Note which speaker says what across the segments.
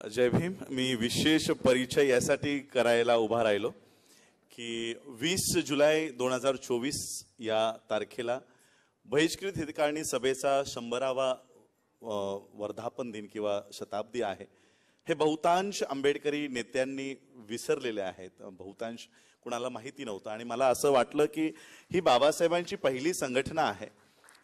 Speaker 1: जय भीम. मी विशेष परिचय यासाठी करायला उभा राहिलो की 20 जुलै 2024 या तारखेला बहिष्कृत हितकाळणी सभेचा 100वा वर्धापन दिन किंवा शताब्दी आहे. हे बहुतांश आंबेडकरी नेत्यांनी विसरलेले आहेत, बहुतांश कुणाला माहिती नव्हतं. आणि मला असं वाटलं की ही बाबासाहेबांची पहिली संघटना आहे.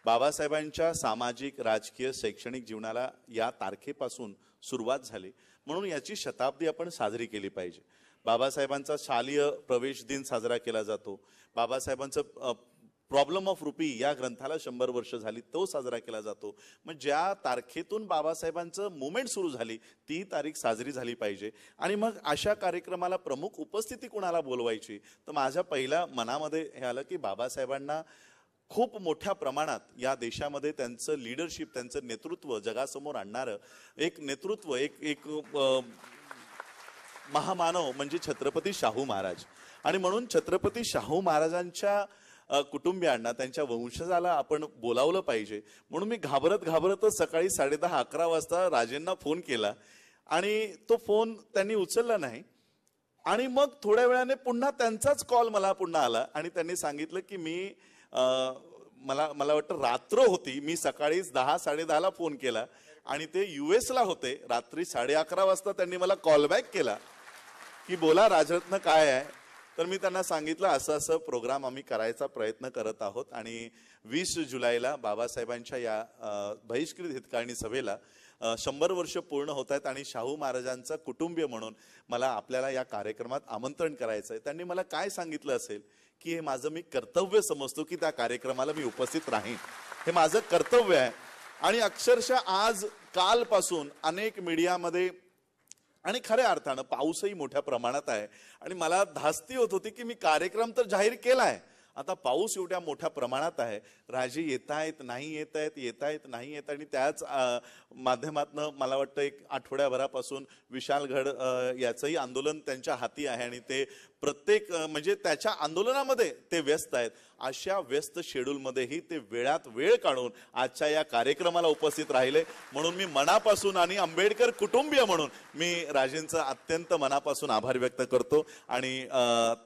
Speaker 1: बाबासाहेबांच्या सामाजिक, राजकीय, शैक्षणिक जीवनाला या तारखेपासून सुरुवात झाली, म्हणून याची शताब्दी आपण साजरी केली पाहिजे. बाबासाहेबांचा शालेय प्रवेश दिन साजरा केला जातो. बाबासाहेबांचं प्रॉब्लेम ऑफ रुपी या ग्रंथाला 100 वर्ष झाली, तो साजरा केला जातो. मग ज्या तारखेतून बाबासाहेबांचं मुवमेंट सुरू झाली ती तारीख साजरी झाली पाहिजे. आणि मग अशा कार्यक्रमाला प्रमुख उपस्थिती कुणाला बोलवायची, तर माझ्या पहिल्या मनामध्ये हे आलं की बाबासाहेबांना खूप मोठ्या प्रमाणात या देशामध्ये त्यांचं लीडरशिप, त्यांचं नेतृत्व जगासमोर आणणारं एक नेतृत्व, एक महामानव म्हणजे छत्रपती शाहू महाराज. आणि म्हणून छत्रपती शाहू महाराजांच्या कुटुंबियांना, त्यांच्या वंशजाला आपण बोलावलं पाहिजे. म्हणून मी घाबरतच सकाळी 10:30-11 वाजता राजेंना फोन केला आणि तो फोन त्यांनी उचलला नाही. आणि मग थोड्या वेळाने पुन्हा त्यांचाच कॉल मला पुन्हा आला आणि त्यांनी सांगितलं की मला वाटतं रात्र होती, मी सकाळीच 10-10:30 फोन केला आणि ते US ला होते. रात्री 11:30 वाजता त्यांनी मला कॉल बॅक केला की बोला राजरत्न काय आहे. तर मी त्यांना सांगितलं असं प्रोग्राम आम्ही करायचा प्रयत्न करत आहोत आणि 20 जुलैला बाबासाहेबांच्या या बहिष्कृत हितकाळणी सभेला 100 वर्ष पूर्ण होत आहेत आणि शाहू महाराजांचा कुटुंबीय म्हणून मला आपल्याला या कार्यक्रमात आमंत्रण करायचं आहे. त्यांनी मला काय सांगितलं असेल की हे माझं मी कर्तव्य समजतो की त्या कार्यक्रमाला मी उपस्थित राहीन, हे माझं कर्तव्य आहे. आणि अक्षरशः आज कालपासून अनेक मीडियामध्ये आणि खऱ्या अर्थानं पाऊसही मोठ्या प्रमाणात आहे आणि मला धास्ती होत होती की मी कार्यक्रम तर जाहीर केलाय, आता पाऊस एवढ्या मोठ्या प्रमाणात आहे, राजे येतायत नाही येतायत नाही येत. आणि त्याच माध्यमातनं मला वाटतं एक आठवड्याभरापासून विशालगड याचंही आंदोलन त्यांच्या हाती आहे आणि ते प्रत्येक म्हणजे त्याच्या आंदोलनामध्ये ते व्यस्त आहेत. अशा व्यस्त शेड्यूलमध्येही ते वेळात वेळ काढून आजच्या या कार्यक्रमाला उपस्थित राहिले, म्हणून मी मनापासून आणि आंबेडकर कुटुंबीय म्हणून मी राजेंचं अत्यंत मनापासून आभार व्यक्त करतो आणि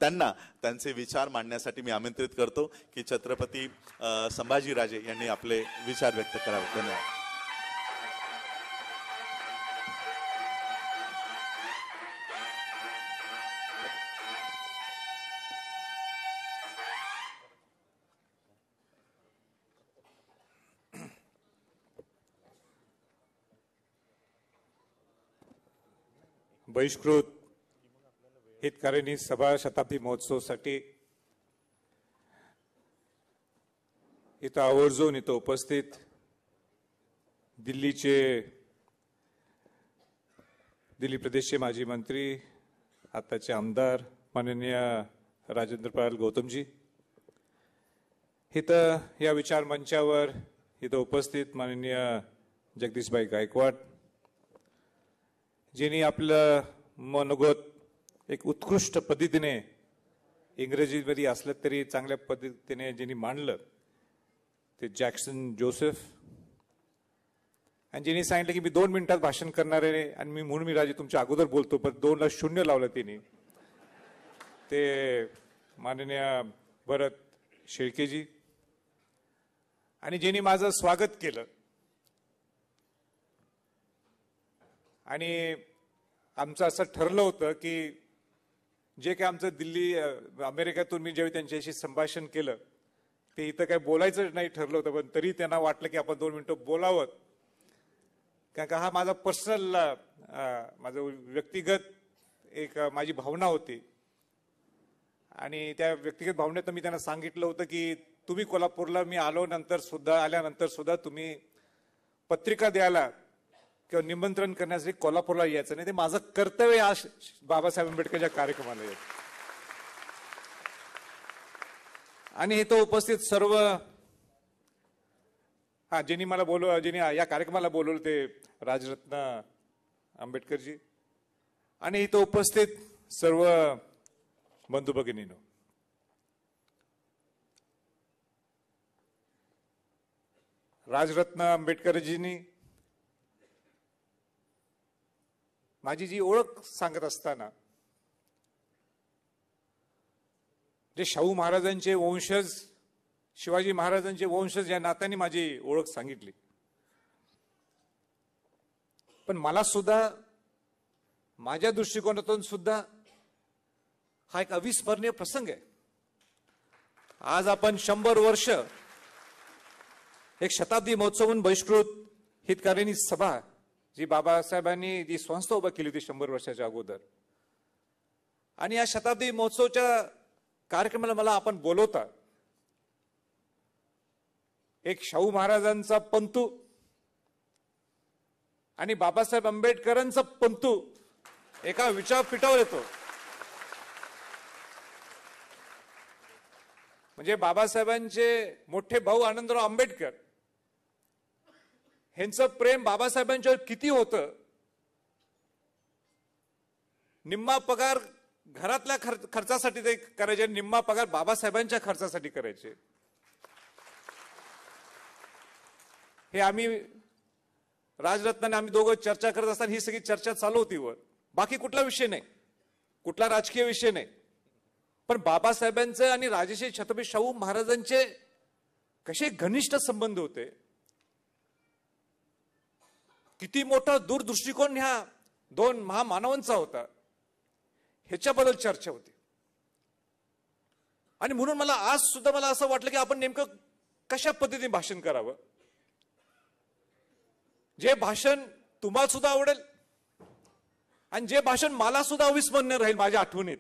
Speaker 1: त्यांना त्यांचे विचार मांडण्यासाठी मी आमंत्रित करतो की छत्रपती संभाजीराजे यांनी आपले विचार व्यक्त करावे. धन्यवाद.
Speaker 2: बहिष्कृत हितकाळणी सभा शताब्दी महोत्सवासाठी इथं आवर्जून इथं उपस्थित दिल्ली प्रदेशचे माजी मंत्री, आताचे आमदार माननीय राजेंद्रपाल गौतमजी, इथं या विचार मंचावर इथं उपस्थित माननीय जगदीशभाई गायकवाड, जिनी आपलं मनोगत एक उत्कृष्ट पद्धतीने इंग्रजीमध्ये असलं तरी चांगल्या पद्धतीने ज्यांनी मांडलं ते जॅक्सन जोसेफ, आणि ज्यांनी सांगितलं की मी 2 मिनिटात भाषण करणार आहे आणि म्हणून मी राजे तुमच्या अगोदर बोलतो, पण 2ला 0 लावलं त्यांनी, ते माननीय भरत शेळकेजी, आणि ज्यांनी माझं स्वागत केलं. आणि आमचं असं ठरलं होतं की जे काय आमचं दिल्ली अमेरिकेतून मी जेव्हा त्यांच्याशी संभाषण केलं ते इथं काय बोलायचं नाही ठरलं होतं, पण तरी त्यांना वाटलं की आपण 2 मिनिटं बोलावं, कारण का हा माझा पर्सनल माझं व्यक्तिगत एक माझी भावना होती. आणि त्या व्यक्तिगत भावनेत मी त्यांना सांगितलं होतं की तुम्ही कोल्हापूरला मी आल्यानंतर सुद्धा तुम्ही पत्रिका द्यायला किंवा निमंत्रण करण्यासाठी कोल्हापूरला यायचं नाही, ते माझं कर्तव्य आज बाबासाहेब आंबेडकरच्या कार्यक्रमाला यायचं. आणि इथं उपस्थित सर्व ज्यांनी या कार्यक्रमाला बोलवलं ते राजरत्न आंबेडकरजी, आणि इथं उपस्थित सर्व बंधू भगिनींनो, राजरत्न आंबेडकरजींनी माझी जी ओळख सांगत असताना जे शाहू महाराजांचे वंशज, शिवाजी महाराजांचे वंशज या नात्याने माझी ओळख सांगितली. पण मला सुद्धा माझ्या दृष्टिकोनातून सुद्धा हा एक अविस्मरणीय प्रसंग आहे. आज आपण 100 वर्ष एक शताब्दी महोत्सव म्हणून बहिष्कृत हितकारिणी सभा जी बाबासाहेबांनी जी संस्था उभा केली होती 100 वर्षाच्या अगोदर, आणि या शताब्दी महोत्सवच्या कार्यक्रमाला मला आपण बोलवता. एक शाहू महाराजांचा पंतू आणि बाबासाहेब आंबेडकरांचा पंतू एका विचारपीठावर येतो. म्हणजे बाबासाहेबांचे मोठे भाऊ आनंदराव आंबेडकर ह्यांचं प्रेम बाबासाहेबांच्यावर किती होतं. निम्मा पगार घरातल्या खर्चासाठी ते करायचे, निम्मा पगार बाबासाहेबांच्या खर्चासाठी करायचे. हे आम्ही राजरत्नाने आम्ही दोघं चर्चा करत असताना ही सगळी चर्चा चालू होती वर. बाकी कुठला विषय नाही, कुठला राजकीय विषय नाही. पण बाबासाहेबांचे आणि राजश्री छत्रपती शाहू महाराजांचे कसे घनिष्ठ संबंध होते, किती मोठा दूरदृष्टिकोन ह्या दोन महामानवांचा होता, ह्याच्याबद्दल चर्चा होती. आणि म्हणून मला आज सुद्धा मला असं वाटलं की आपण नेमकं कशा पद्धतीने भाषण करावं, जे भाषण तुम्हाला सुद्धा आवडेल आणि जे भाषण मला सुद्धा अविस्मरणीय राहील माझ्या आठवणीत.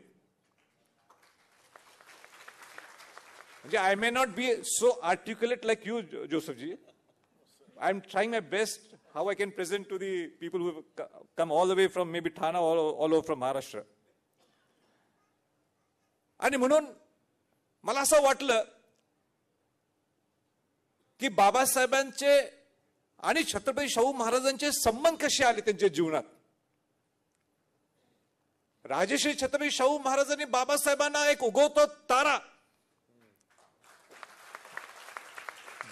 Speaker 2: म्हणजे I may not be so articulate like you जोसेफजी. I am trying my best how I can present to the people who come all the way from may be Thana all over from Maharashtra. आणि म्हणून मला असं वाटलं की बाबासाहेबांचे आणि छत्रपती शाहू महाराजांचे संबंध कसे आले त्यांच्या जीवनात. राजश्री छत्रपती शाहू महाराजांनी बाबासाहेबांना एक उगवतो तारा,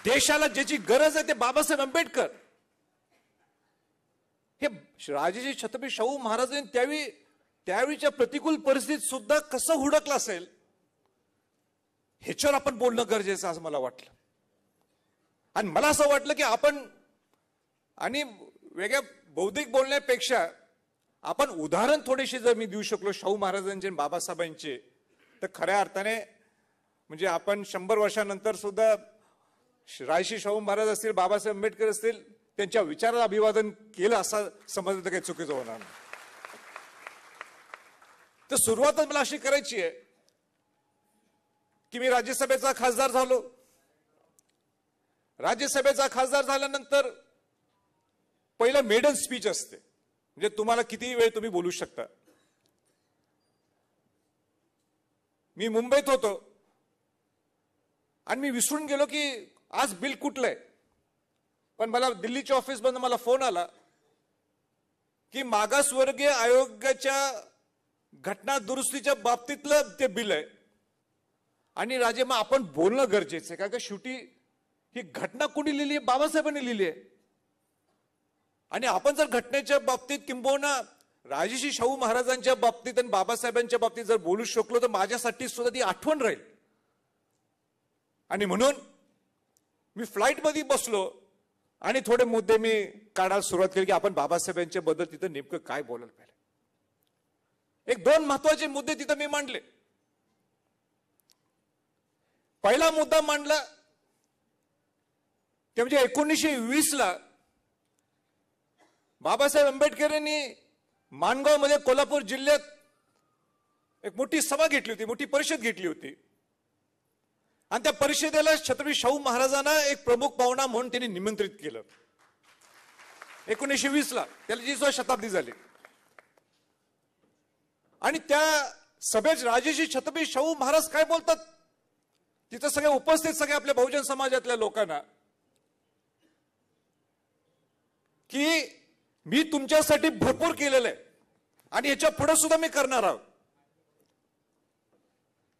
Speaker 2: देशाला ज्याची गरज आहे ते बाबासाहेब आंबेडकर. हे राजश्री छत्रपती शाहू महाराजांनी त्यावेळीच्या प्रतिकूल परिस्थितीत सुद्धा कसं हुडकलं असेल ह्याच्यावर आपण बोलणं गरजेचं असं मला वाटलं. आणि मला असं वाटलं की आपण आणि वेगळ्या बौद्धिक बोलण्यापेक्षा आपण उदाहरण थोडेसे जर मी देऊ शकलो शाहू महाराजांचे आणि बाबासाहेबांचे, तर खऱ्या अर्थाने म्हणजे आपण 100 वर्षानंतर सुद्धा राजश्री शाहू महाराज असतील, बाबासाहेब आंबेडकर असतील, त्यांच्या विचाराला अभिवादन केलं असं समजलं तर काही चुकीचं होणार नाही. तर सुरुवातच मला अशी करायची आहे की मी राज्यसभेचा खासदार झालो. राज्यसभेचा खासदार झाल्यानंतर पहिलं मेडन स्पीच असते, म्हणजे तुम्हाला किती वेळ तुम्ही बोलू शकता. मी मुंबईत होतो आणि मी विसरून गेलो की आज बिल कुठलंय. पण मला दिल्लीच्या ऑफिसमधून मला फोन आला की मागासवर्गीय आयोगाच्या घटना दुरुस्तीच्या बाबतीतलं ते बिल आहे आणि राजे मग आपण बोलणं गरजेचं आहे, कारण का शेवटी ही घटना कोणी लिहिली आहे, बाबासाहेबांनी लिहिली आहे. आणि आपण जर घटनेच्या बाबतीत किंबहुना राजश्री शाहू महाराजांच्या बाबतीत आणि बाबासाहेबांच्या बाबतीत जर बोलू शकलो तर माझ्यासाठी सुद्धा ती आठवण राहील. आणि म्हणून मी फ्लाईटमध्ये बसलो आणि थोडे मुद्दे मी काढायला सुरुवात केली की आपण बाबासाहेबांच्या बद्दल तिथं नेमकं काय बोलायला पाहिजे. 1-2 महत्वाचे मुद्दे तिथं मी मांडले. पहिला मुद्दा मांडला ते म्हणजे 1920ला बाबासाहेब आंबेडकर यांनी माणगावमध्ये कोल्हापूर जिल्ह्यात एक मोठी सभा घेतली होती, मोठी परिषद घेतली होती. आणि त्या परिषदेला छत्रपती शाहू महाराजांना एक प्रमुख पाहुणा म्हणून त्यांनी निमंत्रित केलं 1920ला. त्याला 20वी शताब्दी झाली. आणि त्या सभेत राजश्री छत्रपती शाहू महाराज काय बोलतात तिथं सगळे उपस्थित सगळे आपल्या बहुजन समाजातल्या लोकांना की मी तुमच्यासाठी भरपूर केलेलं आहे आणि ह्याच्या पुढे सुद्धा मी करणार आहोत.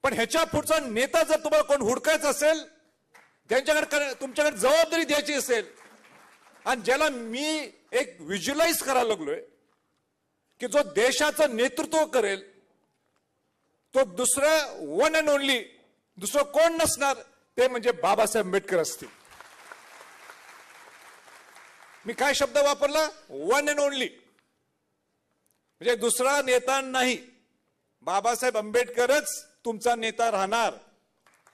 Speaker 2: पण ह्याच्या पुढचा नेता जर तुम्हाला कोण हुडकायचा असेल, त्यांच्याकडे तुमच्याकडे जबाबदारी द्यायची असेल आणि ज्याला मी एक व्हिज्युअलाइज करायला लागलोय की जो देशाचं नेतृत्व करेल तो दुसरा वन अँड ओनली दुसरं कोण नसणार ते म्हणजे बाबासाहेब आंबेडकर असतील. मी काय शब्द वापरला? One and only. म्हणजे दुसरा नेता नाही, बाबासाहेब आंबेडकरच तुमचा नेता राहणार.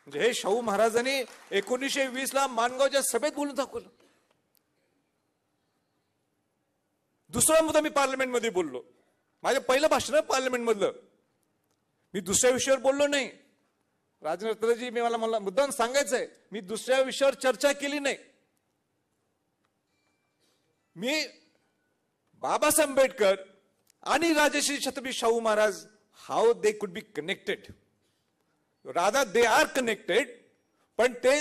Speaker 2: म्हणजे हे शाहू महाराजांनी 1920 ला माणगावच्या सभेत बोलून दाखवलं. दुसरा मुद्दा मी पार्लमेंटमध्ये बोललो. माझं पहिलं भाषण पार्लमेंट मधलं. मी दुसऱ्या विषयावर बोललो नाही. राजरत्नजी, मला मुद्दाम सांगायचंय, मी दुसऱ्या विषयावर चर्चा केली नाही. मी बाबासाहेब आंबेडकर आणि Rajarshi Chhatrapati Shahu Maharaj, how they could be connected, rather they are connected, पण ते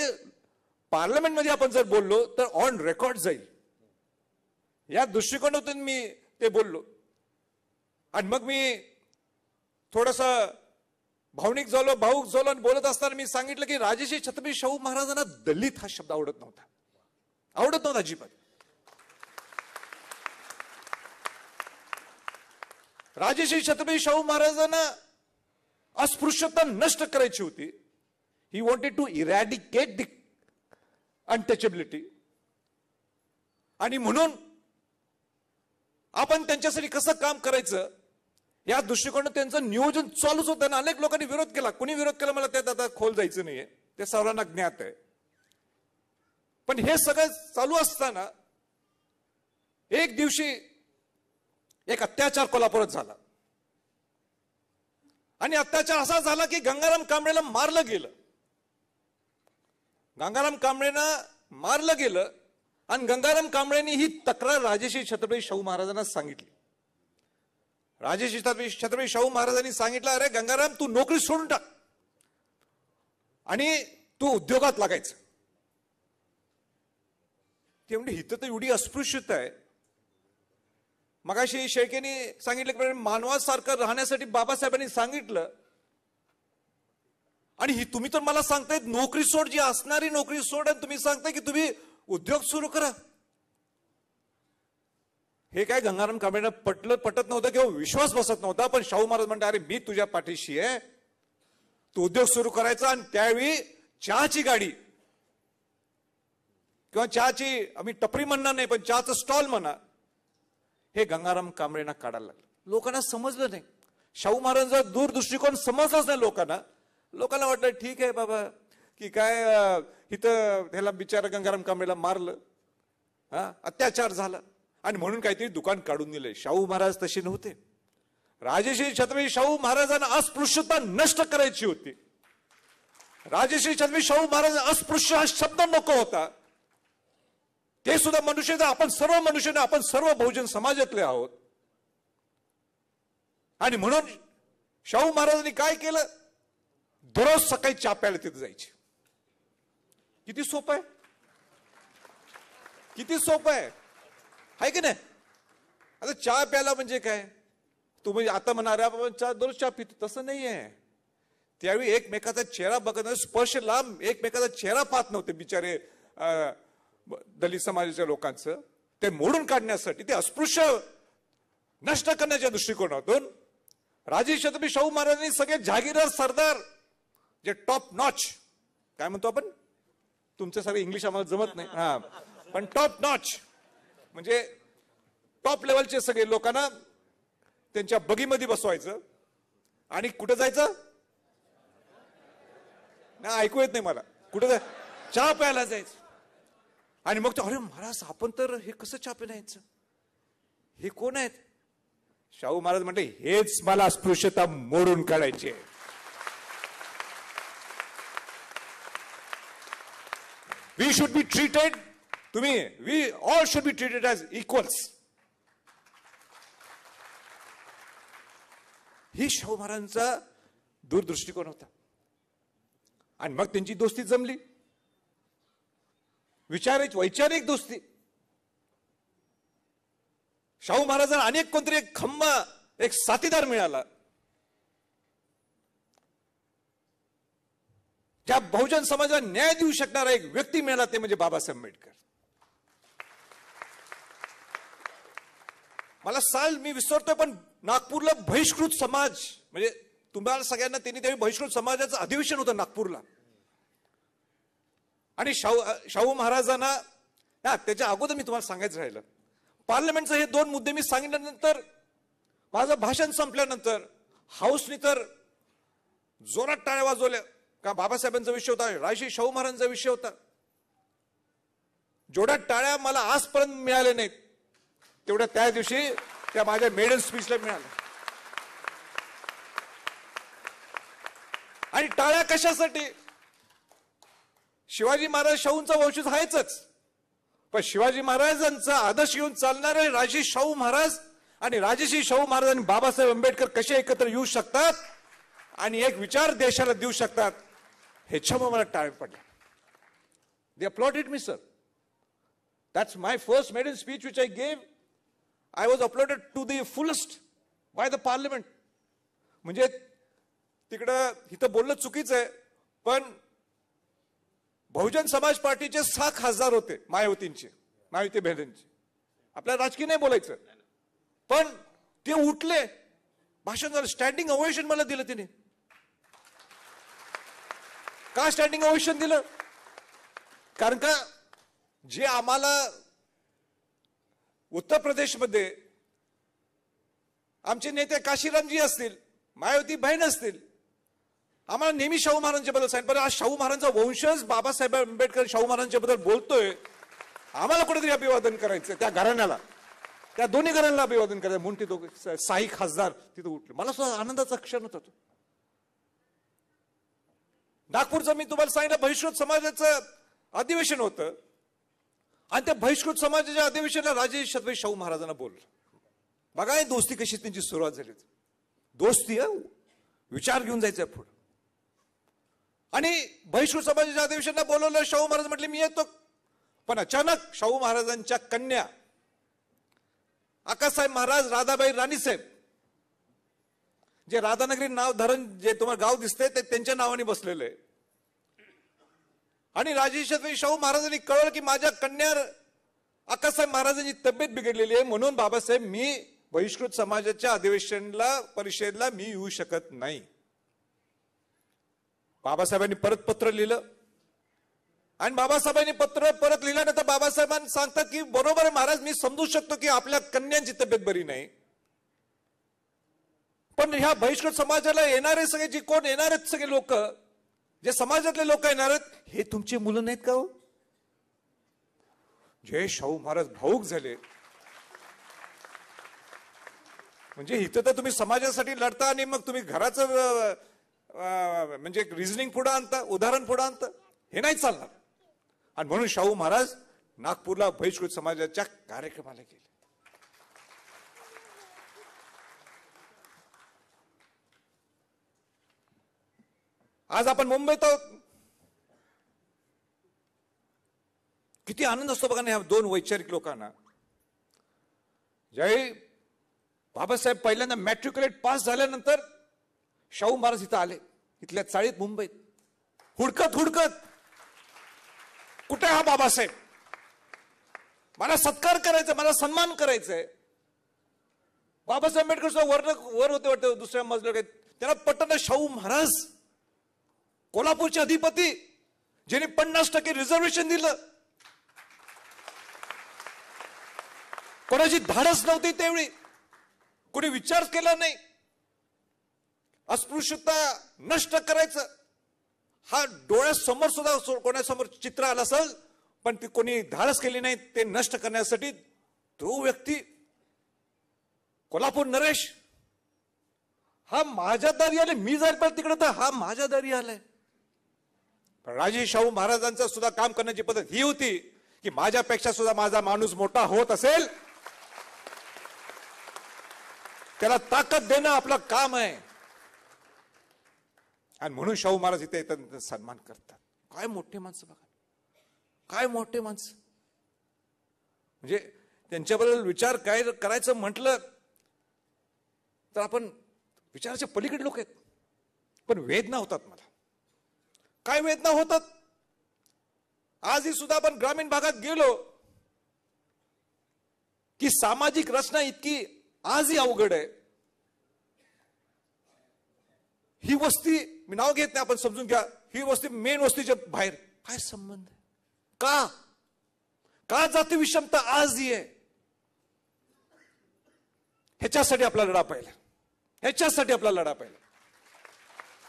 Speaker 2: पार्लमेंटमध्ये आपण जर बोललो तर ऑन रेकॉर्ड जाईल, या दृष्टिकोनातून मी ते बोललो. आणि मग मी थोडासा भावनिक झालो, भाऊक झालो आणि बोलत असताना मी सांगितलं की राजश्री छत्रपती शाहू महाराजांना दलित हा शब्द आवडत नव्हता अजिबात. राजश्री छत्रपती शाहू महाराजांना अस्पृश्यता नष्ट करायची होती. He wanted to eradicate the untouchability. आणि म्हणून आपण त्यांच्यासाठी कसं काम करायचं या दृष्टिकोनात त्यांचं नियोजन चालूच होतं. अनेक लोकांनी विरोध केला. कोणी विरोध केला मला त्यात आता खोल जायचं नाहीये, ते सर्वांना ज्ञात आहे. पण हे सगळं चालू असताना एक दिवशी एक अत्याचार कोल्हापुरात झाला. आणि अत्याचार असा झाला की गंगाराम कांबळेला मारलं गेलं. गंगाराम कांबळेना मारलं गेलं आणि गंगाराम कांबळेंनी ही तक्रार राजश्री छत्रपती शाहू महाराजांना सांगितली. राजश्री छत्रपती शाहू महाराजांनी सांगितलं, अरे गंगाराम, तू नोकरी सोडून टाक आणि तू उद्योगात लागायचं. ते म्हणजे हिथं तर एवढी अस्पृश्यता आहे. मगाशी शेळकेंनी सांगितलं मानवासारखं राहण्यासाठी बाबासाहेबांनी सांगितलं, आणि ही तुम्ही तर मला सांगताय नोकरी सोड, जी असणारी नोकरी सोड, आणि तुम्ही सांगताय की तुम्ही उद्योग सुरू करा. हे काय गंगाराम कांबळेंना पटत नव्हतं किंवा विश्वास बसत नव्हता. पण शाहू महाराज म्हणतात, अरे मी तुझ्या पाठीशी आहे, तू उद्योग सुरू करायचा. आणि त्यावेळी चहाची गाडी किंवा चहाची, आम्ही टपरी म्हणणार नाही पण चहाचं स्टॉल म्हणा, हे गंगाराम कांबळेंना काढायला लागलं. लोकांना समजलं नाही. शाहू महाराजांचा दूरदृष्टिकोन समजलाच नाही लोकांना. लोकांना वाटलं ठीक आहे बाबा, की काय इथं ह्याला बिचारा गंगाराम कांबळेला मारलं, अत्याचार झाला आणि म्हणून काहीतरी दुकान काढून दिले. शाहू महाराज तसे नव्हते. राजश्री छत्रपती शाहू महाराजांना अस्पृश्यता नष्ट करायची होती. राजश्री छत्रपती शाहू महाराज अस्पृश्य हा शब्द नको होता. ते सुद्धा मनुष्य, आपण सर्व मनुष्य, आपण सर्व बहुजन समाजातले आहोत. आणि म्हणून शाहू महाराजांनी काय केलं, दररोज सकाळी चहा प्यायला तिथे जायचे. किती सोपं आहे, किती सोपं आहे की नाही. आता चहा प्यायला म्हणजे काय, तू म्हणजे आता म्हणणार आपण चहा दररोज चहा पितो, तसं नाही आहे. त्यावेळी एकमेकाचा चेहरा बघत नव्हते, स्पर्श लांब एकमेकाचा चेहरा पाहत नव्हते बिचारे दलित समाजाच्या लोकांचं. ते मोडून काढण्यासाठी, ते अस्पृश्य नष्ट करण्याच्या दृष्टिकोनातून राजश्री छत्रपती शाहू महाराजांनी सगळे जहागीरदार सरदार, जे टॉप नॉच, काय म्हणतो आपण, तुमच्यासारखं इंग्लिश आम्हाला जमत नाही, पण टॉप नॉच म्हणजे टॉप लेवलचे सगळे लोकांना त्यांच्या बगीमध्ये बसवायचं आणि कुठं जायचं, नाही ऐकू येत नाही मला, कुठं जाय, चहा प्यायला जायचं. आणि मग तो, अरे महाराज आपण तर हे कसं चहा प्यायचं, हे कोण आहेत. शाहू महाराज म्हणते, हेच मला अस्पृश्यता मोडून काढायची आहे. We should be treated, we all should be treated as equals. ही शाहू महाराजांचा दूरदृष्टिकोन होता. आणि मग त्यांची दोस्ती जमली, वैचारिक दोस्ती. शाहू महाराजांना अनेक कोणतरी एक खंबा, एक साथीदार मिळाला. ज्या बहुजन समाजाला न्याय देऊ शकणारा एक व्यक्ती मिळाला, ते म्हणजे बाबासाहेब आंबेडकर. मला साल मी विसरतोय, पण
Speaker 3: नागपूरला बहिष्कृत समाज, म्हणजे तुम्हाला सगळ्यांना त्यांनी त्यावेळी बहिष्कृत समाजाचं अधिवेशन होतं नागपूरला. आणि शाहू महाराजांना त्याच्या अगोदर मी तुम्हाला सांगायचं राहिलं, पार्लमेंटचे हे दोन मुद्दे मी सांगितल्यानंतर माझं भाषण संपल्यानंतर हाऊसनी तर जोरात टाळ्या वाजवल्या, का बाबासाहेबांचा विषय होता, राजश्री शाहू महाराजांचा विषय होता. जेवढ्या टाळ्या मला आजपर्यंत मिळाल्या नाहीत तेवढ्या त्या दिवशी त्या माझ्या मेडल स्पीचला मिळाल्या. आणि टाळ्या कशासाठी? शिवाजी महाराज शाहूंचा वंशज आहेच, पण शिवाजी महाराजांचा आदर्श घेऊन चालणारे राजश्री शाहू महाराज आणि राजश्री शाहू महाराज आणि बाबासाहेब आंबेडकर कसे एकत्र येऊ शकतात आणि एक विचार देशाला देऊ शकतात, ह्याच्यामुळे मला टाळ्या पडल्या. They applauded me, sir. That's my first maiden speech which I gave. I was applauded to the fullest by the parliament. म्हणजे तिकडं इथं बोलणं चुकीचं आहे, पण बहुजन समाज पार्टीचे 6 खासदार होते, मायावती बहिणींचे. आपल्याला राजकीय नाही बोलायचं, पण ते उठले, भाषण झालं, स्टँडिंग ओवेशन मला दिलं तिने. का स्टँडिंग ओवेशन दिलं? कारण का जे आम्हाला उत्तर प्रदेशमध्ये आमचे नेते काशीरामजी असतील, मायावती बहीण असतील, आम्हाला नेहमी शाहू महाराजांच्या बद्दल सांगितलं, आज शाहू महाराजांचा वंशज बाबासाहेब आंबेडकर शाहू महाराजांच्या बद्दल बोलतोय, आम्हाला कुठेतरी अभिवादन करायचं. त्या घराण्याला, त्या दोन्ही घरांना अभिवादन करायचं म्हणून ते दोघे 6 खासदार तिथे उठले. मला सुद्धा आनंदाचा क्षण होता तो. नागपूरचं मी तुम्हाला सांगितलं बहिष्कृत समाजाचं अधिवेशन होतं, आणि त्या बहिष्कृत समाजाच्या अधिवेशनाला राजे छत्रपती शाहू महाराजांना बोललं. बघा ही दोस्ती कशी त्यांची सुरुवात झाली. दोस्ती विचार घेऊन जायचं पुढे. आणि बहिष्कृत समाजाच्या अधिवेशनाला बोलवलं. शाहू महाराज म्हटले मी येतो, पण अचानक शाहू महाराजांच्या कन्या आकासाहेब महाराज, राधाबाई राणीसाहेब, जे राधानगरी नाव धरण जे तुम्हाला गाव दिसते ते त्यांच्या नावाने बसलेलं आहे. आणि राजे छत्रपती शाहू महाराजांनी कळवलं की माझ्या कन्या आकासाहेब महाराजांची तब्येत बिघडलेली आहे, म्हणून बाबासाहेब मी बहिष्कृत समाजाच्या अधिवेशनला परिषदेला मी येऊ शकत नाही. बाबासाहेबांनी परत पत्र लिहिलं, आणि बाबासाहेबांनी पत्र परत लिहिल्यानंतर बाबासाहेबांनी सांगतात की बरोबर आहे महाराज, मी समजू शकतो की आपल्या कन्यांची तब्येत बरी नाही, पण ह्या बहिष्कृत समाजाला येणारे सगळे जे कोण येणार आहेत, सगळे लोक जे समाजातले लोक येणार आहेत, हे तुमचे मुलं नाहीत का हो? जे शाहू महाराज भाऊक झाले. म्हणजे इथं तर तुम्ही समाजासाठी लढता आणि मग तुम्ही घराचं म्हणजे रिझनिंग पुढे आणता, उदाहरण पुढे आणता, हे नाही चालणार. आणि म्हणून शाहू महाराज नागपूरला बहिष्कृत समाजाच्या कार्यक्रमाला गेले. आज आपण मुंबईत आहोत, किती आनंद असतो बघा ना ह्या दोन वैचारिक लोकांना. ज्यावेळी बाबासाहेब पहिल्यांदा मॅट्रिक्युलेट पास झाल्यानंतर शाहू महाराज इथं आले, इथल्या चाळीत मुंबईत, हुडकत हुडकत कुठे हा बाबासाहेब, मला सत्कार करायचा, मला सन्मान करायचंय. बाबासाहेब आंबेडकर वर होते वाटतं दुसऱ्या मजल्यावर, त्यांना पटलं शाहू महाराज कोल्हापूरचे अधिपती, ज्याने 50% रिझर्वेशन दिलं. कोणाची धाडस नव्हती त्यावेळी, कोणी विचार केला नाही. अस्पृश्यता नष्ट करायचं हा डोळ्यासमोर सुद्धा कोणासमोर चित्र आलं असेल, पण ती कोणी धाडस केली नाही ते नष्ट करण्यासाठी. तो व्यक्ती कोल्हापूर नरेश हा माझ्या दारी आले, मी जाईल पण तिकडे तर हा माझ्या दारी आलाय. राजे शाहू महाराजांचं सुद्धा काम करण्याची पद्धत ही होती की माझ्यापेक्षा सुद्धा माझा माणूस मोठा होत असेल त्याला ताकद देणं आपलं काम आहे. आणि म्हणून शाहू महाराज इथे येतात, सन्मान करतात. काय मोठे माणसं बघा, काय मोठे माणसं. म्हणजे त्यांच्याबद्दल विचार काय करायचं म्हटलं तर आपण विचाराच्या पलीकडे लोक आहेत. पण वेदना होतात मला, काय वेदना होतात. आजही सुद्धा आपण ग्रामीण भागात गेलो की सामाजिक रचना इतकी आजही अवघड आहे. ही वस्ती, मी नाव घेत नाही, आपण समजून घ्या, ही वस्ती मेन वस्तीच्या बाहेर. काय संबंध आहे? का जाती विषमता आजही आहे? ह्याच्यासाठी आपला लढा पाहिला, ह्याच्यासाठी आपला लढा पाहिला.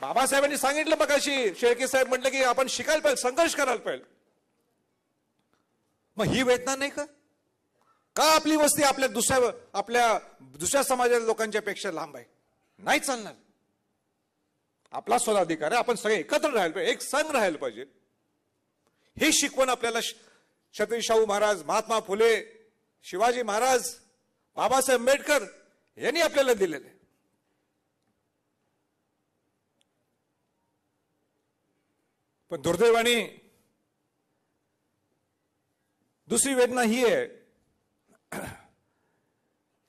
Speaker 3: बाबासाहेबांनी सांगितलं मगाशी, शेळके साहेब म्हटलं की आपण शिकायला पाहिजे, संघर्ष करायला पाहिजे. मग ही वेदना नाही का? आपली वस्ती आपल्या दुसऱ्या समाजाच्या लोकांच्या पेक्षा लांब आहे? नाही चालणार. आपला स्वताधिकार आहे, आपण सगळे एकत्र राहायला पाहिजे, एक संघ राहायला पाहिजे. हे शिकवण आपल्याला छत्रपती शाहू महाराज, महात्मा फुले, शिवाजी महाराज, बाबासाहेब आंबेडकर यांनी आपल्याला दिलेले. पण दुर्दैवाने दुसरी वेदना ही आहे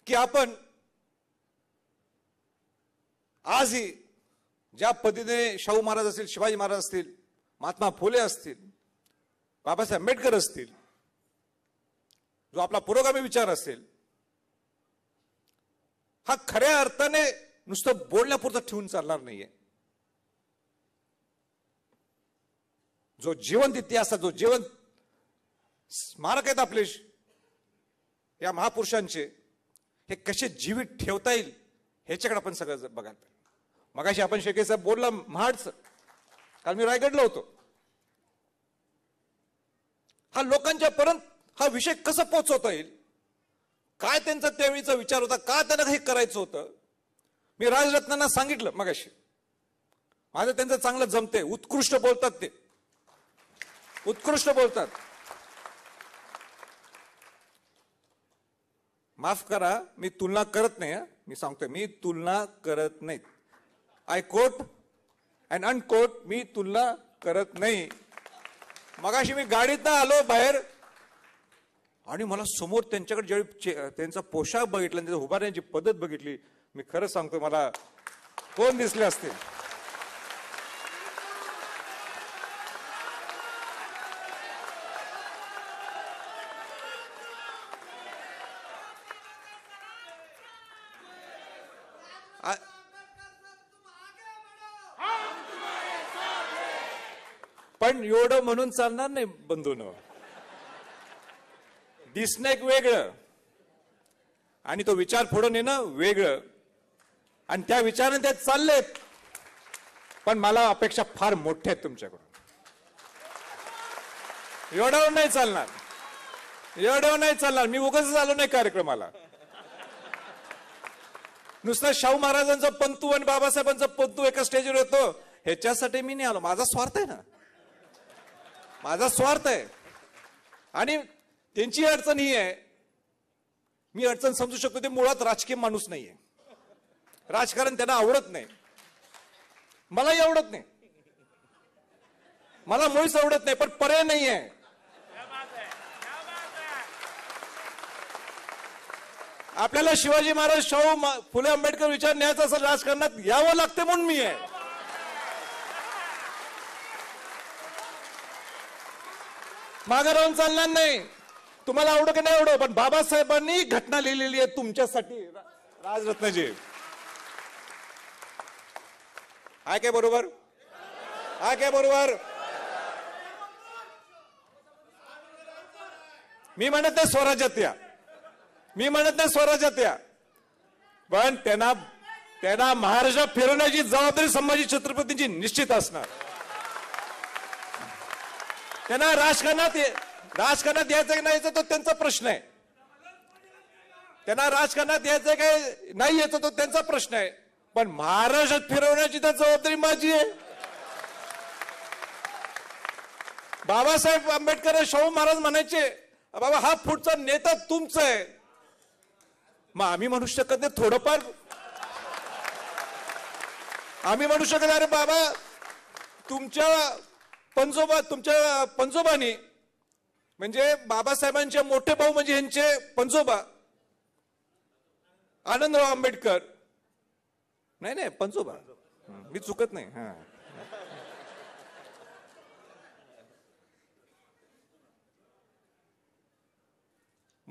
Speaker 3: की आपण आजही ज्या पद्धतीने शाहू महाराज असतील, शिवाजी महाराज असतील, महात्मा फुले असतील, बाबासाहेब आंबेडकर असतील, जो आपला पुरोगामी विचार असेल, हा खऱ्या अर्थाने नुसतं बोलण्यापुरतं ठेवून चालणार नाहीये. जो जिवंत इतिहास, जो जिवंत स्मारक आहेत आपले या महापुरुषांचे, हे कसे जीवित ठेवता येईल ह्याच्याकडे आपण सगळं बघायला पाहिजे. मगाशी आपण शेळके साहेब बोलला महाडचं, काल मी रायगडला होतो. हा लोकांच्या पर्यंत हा विषय कसा पोहोचवता येईल, काय त्यांचा त्यावेळीचा विचार होता, का त्यांना हे करायचं होतं, मी राजरत्नांना सांगितलं मगाशी. माझं त्यांचं चांगलं जमते, उत्कृष्ट बोलतात, ते उत्कृष्ट बोलतात. माफ करा, मी तुलना करत नाही, मी सांगतोय, मी तुलना करत नाही. आय कोट अँड अनकोट, मी तुलना करत नाही. मगाशी मी गाडीत आलो बाहेर आणि मला समोर त्यांच्याकडे ज्यावेळी त्यांचा पोशाख बघितला, त्यांचा उभारण्याची पद्धत बघितली, मी खरं सांगतो, मला कोण दिसले असते. पण एवढं म्हणून चालणार नाही बंधूंनो. दिसणं एक वेगळं आणि तो विचार पुढे नेणं वेगळं, आणि त्या विचाराने ते चाललेत. पण मला अपेक्षा फार मोठ्या आहेत तुमच्याकडून. एवढ्यावर नाही चालणार, एवढ्यावर नाही चालणार. मी उगाच आलो नाही कार्यक्रमाला. नुसतं शाहू महाराजांचा पंतू आणि बाबासाहेबांचा पंतू एका स्टेजवर येतो ह्याच्यासाठी मी नाही आलो. माझा स्वार्थ आहे ना, माझा स्वार्थ आहे. आणि त्यांची अडचण ही आहे, मी अडचण समजू शकतो, ते मुळात राजकीय माणूस नाहीये, राजकारण त्यांना आवडत नाही, मलाही आवडत नाही, मला मुळीच आवडत नाही. पण पर्याय नाही आहे. आपल्याला शिवाजी महाराज, शाहू फुले, आंबेडकर विचार न्यायचा असेल, राजकारणात यावं लागते म्हणून मी आहे. मागे राहून चालणार नाही. तुम्हाला आवडो की नाही आवडो, पण बाबासाहेबांनी घटना लिहिलेली आहे तुमच्यासाठी, राजरत्नजी. आहे काय बरोबर? आहे काय बरोबर? मी म्हणत नाही स्वराज्यात या, मी म्हणत नाही स्वराज्यात या, पण त्यांना महाराष्ट्रात फिरवण्याची जबाबदारी संभाजी छत्रपतींची निश्चित असणार. त्यांना राजकारणात यायचं की नाही यायचं तो त्यांचा प्रश्न आहे. त्यांना राजकारणात यायचं काय नाही यायचं तो त्यांचा प्रश्न आहे. पण महाराष्ट्रात फिरवण्याची तर जबाबदारी माझी आहे. बाबासाहेब आंबेडकर, शाहू महाराज म्हणायचे, बाबा हा पुढचा नेता तुमचा आहे. मग आम्ही म्हणू शकत नाही थोडंफार? आम्ही म्हणू शकत, अरे बाबा तुमच्या पंजोबानी, म्हणजे बाबासाहेबांचे मोठे भाऊ म्हणजे यांचे पंजोबा आनंदराव आंबेडकर, नाही पंजोबा, मी चुकत नाही. हा,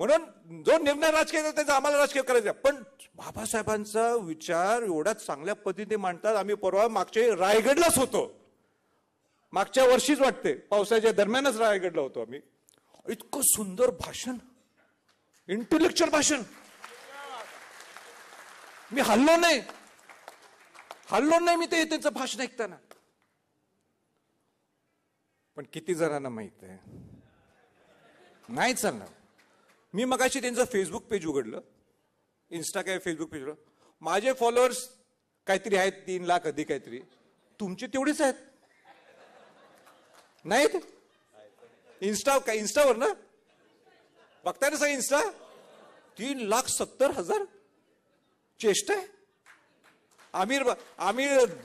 Speaker 3: म्हणून जो निर्णय राजकीय त्याचा आम्हाला राजकीय करायचा. पण बाबासाहेबांचा विचार एवढ्या चांगल्या पद्धतीने मांडतात. आम्ही परवा मागच्या रायगडलाच होतो, मागच्या वर्षीच वाटते, पावसाच्या दरम्यानच रायगडला होतो आम्ही. इतकं सुंदर भाषण, इंटेलेक्च्युअल भाषण. मी हल्लो नाही मी ते त्यांचं भाषण ऐकताना. पण किती जणांना माहित आहे नाही चालणार. मी मगाशी त्यांचं फेसबुक पेज उघडलं, इन्स्टा काय फेसबुक पेज, माझे फॉलोअर्स काहीतरी आहेत 3 लाख अधिक काहीतरी. तुमचे तेवढेच आहेत नाहीत? इंस्टावर ना बघताय ना सगळं इंस्टा, 3,70,000. चेष्टा आहे. आम्ही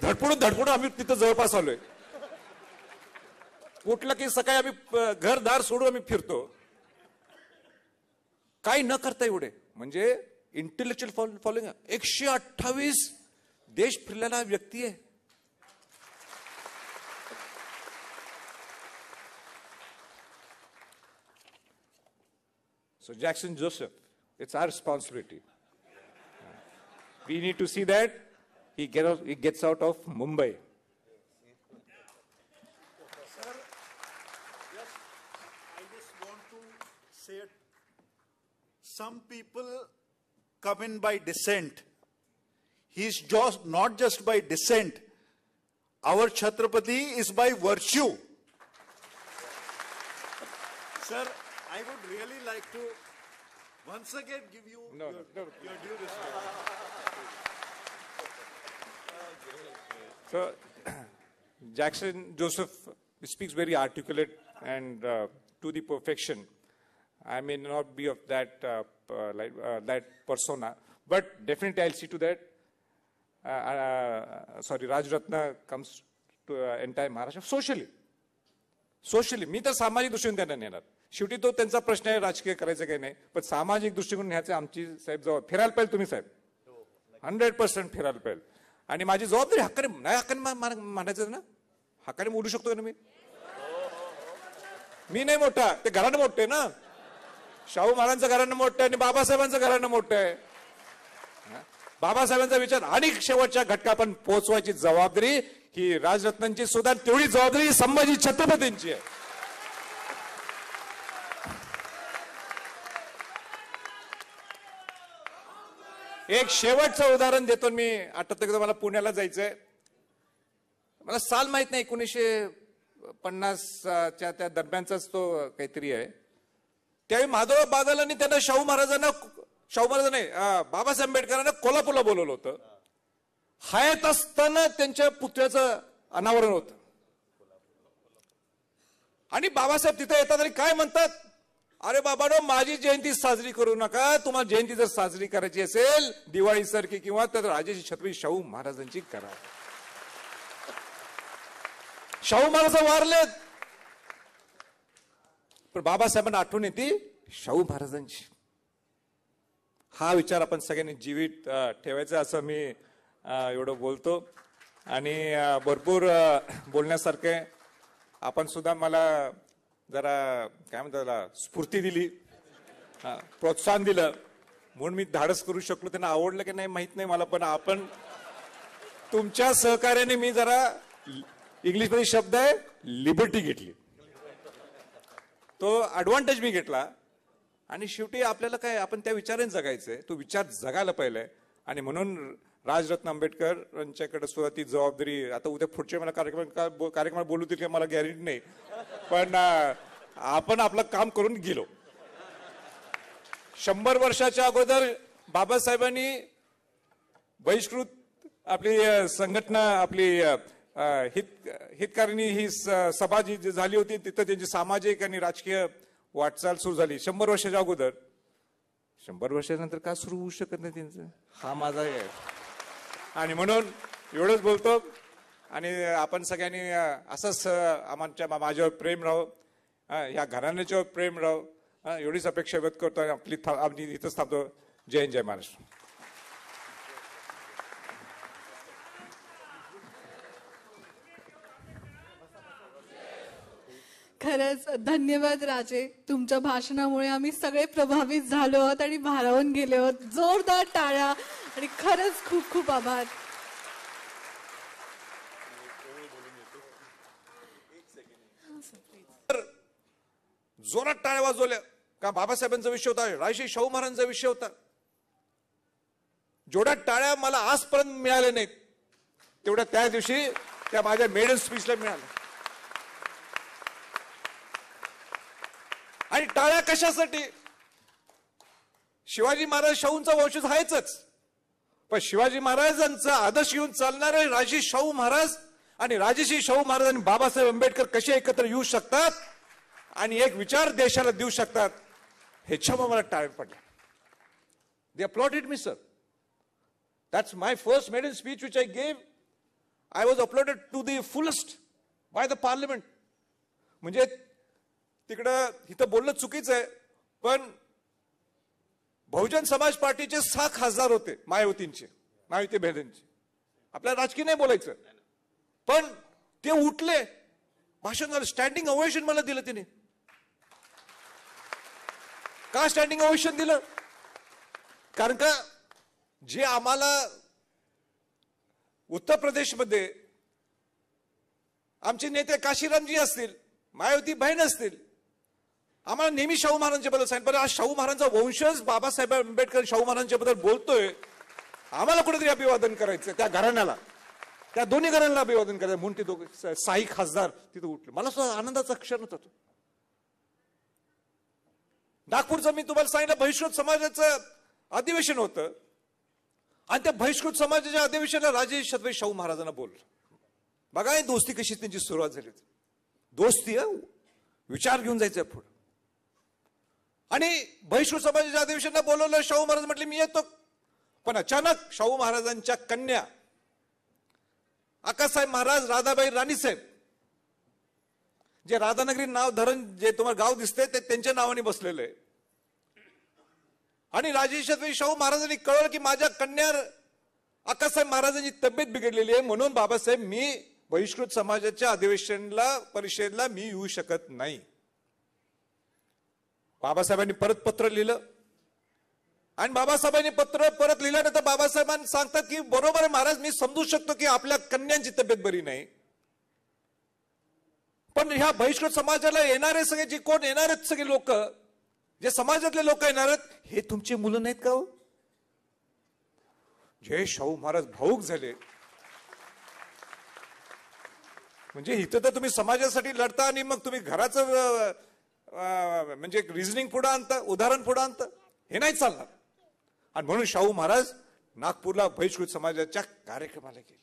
Speaker 3: धडपडून आम्ही तिथं जवळपास आलोय. कुठलं की सकाळी आम्ही घरदार सोडून आम्ही फिरतो, काही न करता एवढे. म्हणजे इंटेलेक्च्युअल फॉलोइंग. 128 देश फिरलेला व्यक्ती आहे. So Jackson Joseph, it's our responsibility. We need to see that he gets out of Mumbai.
Speaker 4: Sir, I just want to say it. Some people come in by descent. He's just not just by descent. Our Chhatrapati is by virtue. Sir, I would really like to once again give you your due respect.
Speaker 2: So, Jackson Joseph speaks very articulate and to the perfection. I may not be of that that persona, but definitely I'll see to that. Raj Ratna comes to entire Maharashtra socially. मी तर सामाजिक दृष्टीने त्यांना नेणार. शेवटी तो त्यांचा प्रश्न आहे, राजकीय करायचं काही नाही, पण सामाजिक दृष्टिकोन न्यायचं आमची साहेब जवळ. फिरायला पाहिजे तुम्ही साहेब, 100% फिरायला पाहिजे. आणि माझी जबाबदारी हक्काने मानायचं ना. हक्काने बोलू शकतो ना मी नाही मोठा, ते घरानं मोठे ना. शाहू महाराजांचं घरानं मोठं आहे आणि बाबासाहेबांचं घरानं मोठं आहे. बाबासाहेबांचा विचार आणि शेवटच्या घटकापर्यंत पोहोचवायची जबाबदारी ही राजरत्नांची सुद्धा तेवढी जबाबदारी संभाजी छत्रपतींची आहे. एक शेवटचं उदाहरण देतो मी. आठवतं की मला पुण्याला जायचंय, मला साल माहित नाही, 1950च्या त्या दरम्यानचाच तो काहीतरी आहे. त्यावेळी माधव बागलांनी त्यांना शाहू महाराजांना बाबासाहेब आंबेडकरांना कोल्हापूरला बोलवलं होतं. हयात असताना त्यांच्या पुतळ्याचं अनावरण होतं. आणि बाबासाहेब तिथे येतात आणि काय म्हणतात, अरे बाबांनो, माझी जयंती साजरी करू नका. तुम्हाला जयंती जर साजरी करायची असेल दिवाळीसारखी किंवा तर राजर्षी छत्रपती शाहू महाराजांची करा. शाहू महाराज वारलेत, पण बाबासाहेबांना आठवण येते शाहू महाराजांची. हा विचार आपण सगळ्यांनी जीवित ठेवायचा असं मी एवढं बोलतो. आणि भरपूर बोलण्यासारखे आपण सुद्धा मला जरा काय म्हणतात त्याला स्फूर्ती दिली, प्रोत्साहन दिलं, म्हणून मी धाडस करू शकलो. त्यांना आवडलं की नाही माहित नाही मला, पण आपण तुमच्या सहकार्याने मी जरा इंग्लिशमध्ये शब्द आहे लिबर्टी घेतली, तो ऍडव्हान्टेज मी घेतला. आणि शेवटी आपल्याला काय, आपण त्या विचाराने जगायचंय, तो विचार जगायला पाहिजे. आणि म्हणून राजरत्न आंबेडकर यांच्याकडे सुद्धा ती जबाबदारी. आता उद्या पुढच्या मला कार्यक्रमात बोलवतील की मला गॅरंटी नाही, पण आपण आपलं काम करून गेलो. 100 वर्षाच्या अगोदर बाबासाहेबांनी बहिष्कृत आपली संघटना, आपली हितकारिणी ही सभा जी झाली होती, तिथं त्यांची सामाजिक आणि राजकीय वाटचाल सुरू झाली 100 वर्षाच्या अगोदर. 100 वर्षानंतर का सुरू होऊ शकत नाही त्यांचं, हा माझा आहे. आणि म्हणून एवढंच बोलतो. आणि आपण सगळ्यांनी असंच माझ्यावर प्रेम राहो, या घराण्याच्यावर प्रेम राहो, एवढीच अपेक्षा व्यक्त करतो. आपली इथंच थांबतो. जय हिंद, जय महाराष्ट्र.
Speaker 5: खरंच धन्यवाद राजे. तुमच्या भाषणामुळे आम्ही सगळे प्रभावित झालो आहोत आणि भारावून गेलो आहोत. जोरदार टाळ्या आणि खरंच खूप खूप आभार.
Speaker 3: जोरात टाळ्या वाजवल्या का बाबासाहेबांचा विषय होता, राजश्री शाहू महाराजांचा विषय होता. जेवढ्या टाळ्या मला आजपर्यंत मिळाल्या नाहीत तेवढ्या त्या दिवशी त्या माझ्या मेडल स्पीचला मिळाल्या. आणि टाळ्या कशासाठी? शिवाजी महाराज शाहूंचा वंशज आहेच, पण शिवाजी महाराजांचा आदर्श घेऊन चालणारे राजश्री शाहू महाराज आणि राजश्री शाहू महाराज आणि बाबासाहेब आंबेडकर कसे एकत्र येऊ शकतात आणि एक विचार देशाला देऊ शकतात ह्याच्यामुळे मला टाळ्या पडल्या. They uploaded me sir. That's my first maiden speech which I gave. I was applauded to the fullest by the parliament. म्हणजे तिकडं इथं बोलणं चुकीचं आहे, पण बहुजन समाज पार्टीचे 6 खासदार होते मायावतींचे, मायावती बहिणींचे. आपल्याला राजकीय नाही बोलायचं, पण ते उठले, भाषण झालं, स्टँडिंग ओवेशन मला दिलं तिने. का स्टँडिंग ओवेशन दिलं? कारण का जे आम्हाला उत्तर प्रदेशमध्ये आमचे नेते काशीरामजी असतील, मायावती बहीण असतील, आम्हाला नेहमी शाहू महाराजांच्या बद्दल सांगितलं. पण आज शाहू महाराजांचा वंशज बाबासाहेब आंबेडकर शाहू महाराजांच्या बद्दल बोलतोय, आम्हाला कुठेतरी अभिवादन करायचं. त्या घराण्याला, त्या दोन्ही घराण्याला अभिवादन करायचं म्हणून ते दोघे 6 खासदार तिथे उठले. मला सुद्धा आनंदाचा क्षण होता तो. नागपूरचं मी तुम्हाला सांगितलं बहिष्कृत समाजाचं अधिवेशन होतं आणि त्या बहिष्कृत समाजाच्या अधिवेशनाला राजे छत्रपती शाहू महाराजांना बोललं. बघा ही दोस्ती कशी त्यांची सुरुवात झाली. दोस्ती विचार घेऊन जायचं पुढे. आणि बहिष्कृत समाजाच्या अधिवेशनाला बोलवलं. शाहू महाराज म्हटले मी येतो. पण अचानक शाहू महाराजांच्या कन्या आकासाहेब महाराज, राधाबाई राणीसाहेब, जे राधानगरी नाव धरण जे तुम्हाला गाव दिसते ते त्यांच्या नावाने बसलेलं आहे. आणि राजे छत्रपती शाहू महाराजांनी कळवलं की माझ्या कन्या आकासाहेब महाराजांची तब्येत बिघडलेली आहे, म्हणून बाबासाहेब मी बहिष्कृत समाजाच्या अधिवेशनाला परिषदेला मी येऊ शकत नाही. बाबासाहेबांनी परत पत्र लिहिलं आणि बाबासाहेबांनी पत्र परत लिहिल्यानंतर बाबासाहेबांनी सांगतात की बरोबर आहे महाराज, मी समजू शकतो की आपल्या कन्यांची तब्येत बरी नाही, पण ह्या बहिष्कृत समाजाला येणारे सगळे जे कोण येणार आहेत, सगळे लोक जे समाजातले लोक येणार आहेत, हे तुमची मुलं नाहीत का हो? जय शाहू महाराज भाऊक झाले. म्हणजे इथं तर तुम्ही समाजासाठी लढता आणि मग तुम्ही घराचं म्हणजे रिझनिंग पुढे आणता, उदाहरण पुढे आणता, हे नाही चालणार. आणि म्हणून शाहू महाराज नागपूरला बहिष्कृत समाजाच्या कार्यक्रमाला गेले.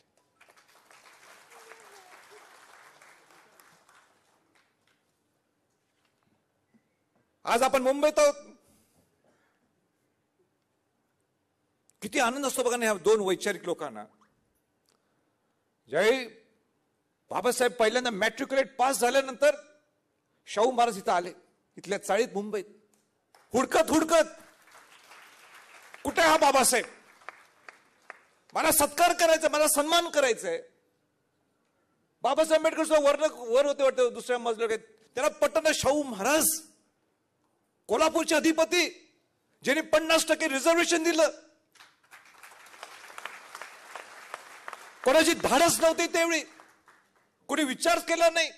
Speaker 3: आज आपण मुंबईत आहोत. किती आनंद असतो बघा ना ह्या दोन वैचारिक लोकांना. ज्यावेळी बाबासाहेब पहिल्यांदा मॅट्रिक्युलेट पास झाल्यानंतर शाहू महाराज इथं आले, इथल्या चाळीत मुंबईत, हुडकत हुडकत कुठे हा बाबासाहेब, मला सत्कार करायचा, मला सन्मान करायचंय. बाबासाहेब आंबेडकर सुद्धा वर होते वाटतं दुसऱ्या मजल्यावर. त्याला पटना शाहू महाराज कोल्हापूरचे अधिपती, ज्यांनी 50% रिझर्वेशन दिलं. कोणाची धाडस नव्हती त्यावेळी, कोणी विचार केला नाही.